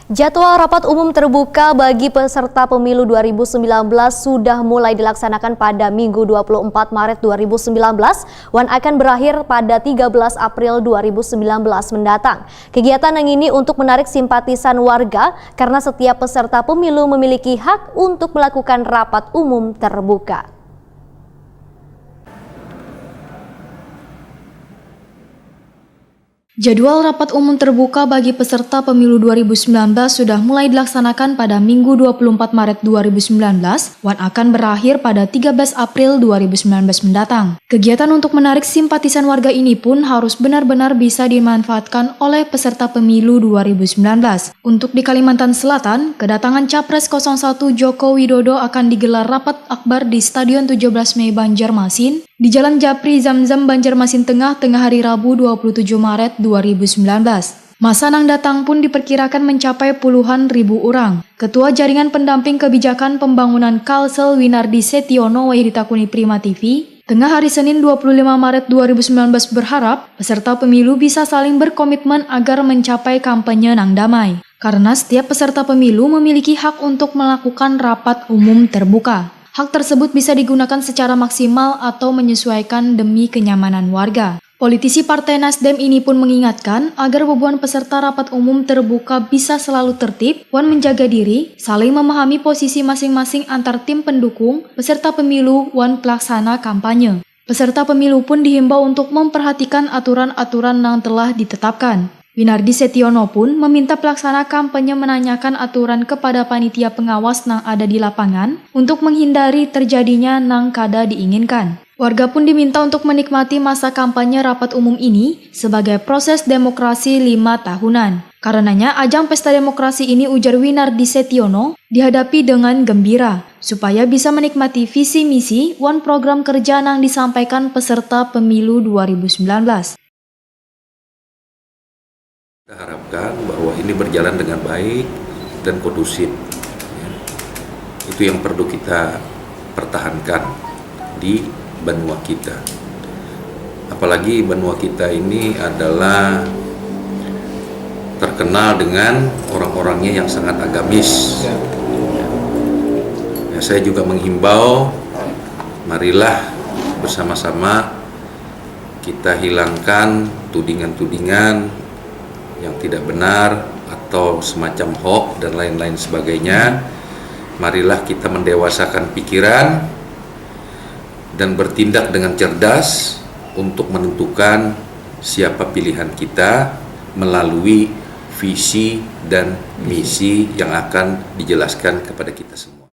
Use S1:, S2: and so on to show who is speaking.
S1: Jadwal rapat umum terbuka bagi peserta pemilu 2019 sudah mulai dilaksanakan pada Minggu 24 Maret 2019 dan akan berakhir pada 13 April 2019 mendatang. Kegiatan yang ini untuk menarik simpatisan warga karena setiap peserta pemilu memiliki hak untuk melakukan rapat umum terbuka.
S2: Jadwal rapat umum terbuka bagi peserta pemilu 2019 sudah mulai dilaksanakan pada Minggu 24 Maret 2019 dan akan berakhir pada 13 April 2019 mendatang. Kegiatan untuk menarik simpatisan warga ini pun harus benar-benar bisa dimanfaatkan oleh peserta pemilu 2019. Untuk di Kalimantan Selatan, kedatangan Capres 01 Joko Widodo akan digelar rapat akbar di Stadion 17 Mei Banjarmasin di Jalan Japri Zamzam Banjarmasin Tengah hari Rabu 27 Maret 2019. Masa nang datang pun diperkirakan mencapai puluhan ribu orang. Ketua Jaringan Pendamping Kebijakan Pembangunan Kalsel Winardi Setiono Wahyuditakuni Prima TV, tengah hari Senin 25 Maret 2019 berharap peserta pemilu bisa saling berkomitmen agar mencapai kampanye nang damai. Karena setiap peserta pemilu memiliki hak untuk melakukan rapat umum terbuka. Hak tersebut bisa digunakan secara maksimal atau menyesuaikan demi kenyamanan warga. Politisi Partai Nasdem ini pun mengingatkan agar beberapa peserta rapat umum terbuka bisa selalu tertib dan menjaga diri, saling memahami posisi masing-masing antar tim pendukung, peserta pemilu, dan pelaksana kampanye. Peserta pemilu pun dihimbau untuk memperhatikan aturan-aturan yang telah ditetapkan. Winardi Setiono pun meminta pelaksana kampanye menanyakan aturan kepada panitia pengawas yang ada di lapangan untuk menghindari terjadinya nang kada diinginkan. Warga pun diminta untuk menikmati masa kampanye rapat umum ini sebagai proses demokrasi 5 tahunan. Karenanya ajang pesta demokrasi ini, ujar Winardi Setiono, dihadapi dengan gembira supaya bisa menikmati visi misi dan program kerja yang disampaikan peserta pemilu 2019.
S3: Kita harapkan bahwa ini berjalan dengan baik dan kondusif. Itu yang perlu kita pertahankan di benua kita. Apalagi benua kita ini adalah terkenal dengan orang-orangnya yang sangat agamis. Ya, saya juga menghimbau, marilah bersama-sama kita hilangkan tudingan-tudingan yang tidak benar atau semacam hoax dan lain-lain sebagainya. Marilah kita mendewasakan pikiran dan bertindak dengan cerdas untuk menentukan siapa pilihan kita melalui visi dan misi yang akan dijelaskan kepada kita semua.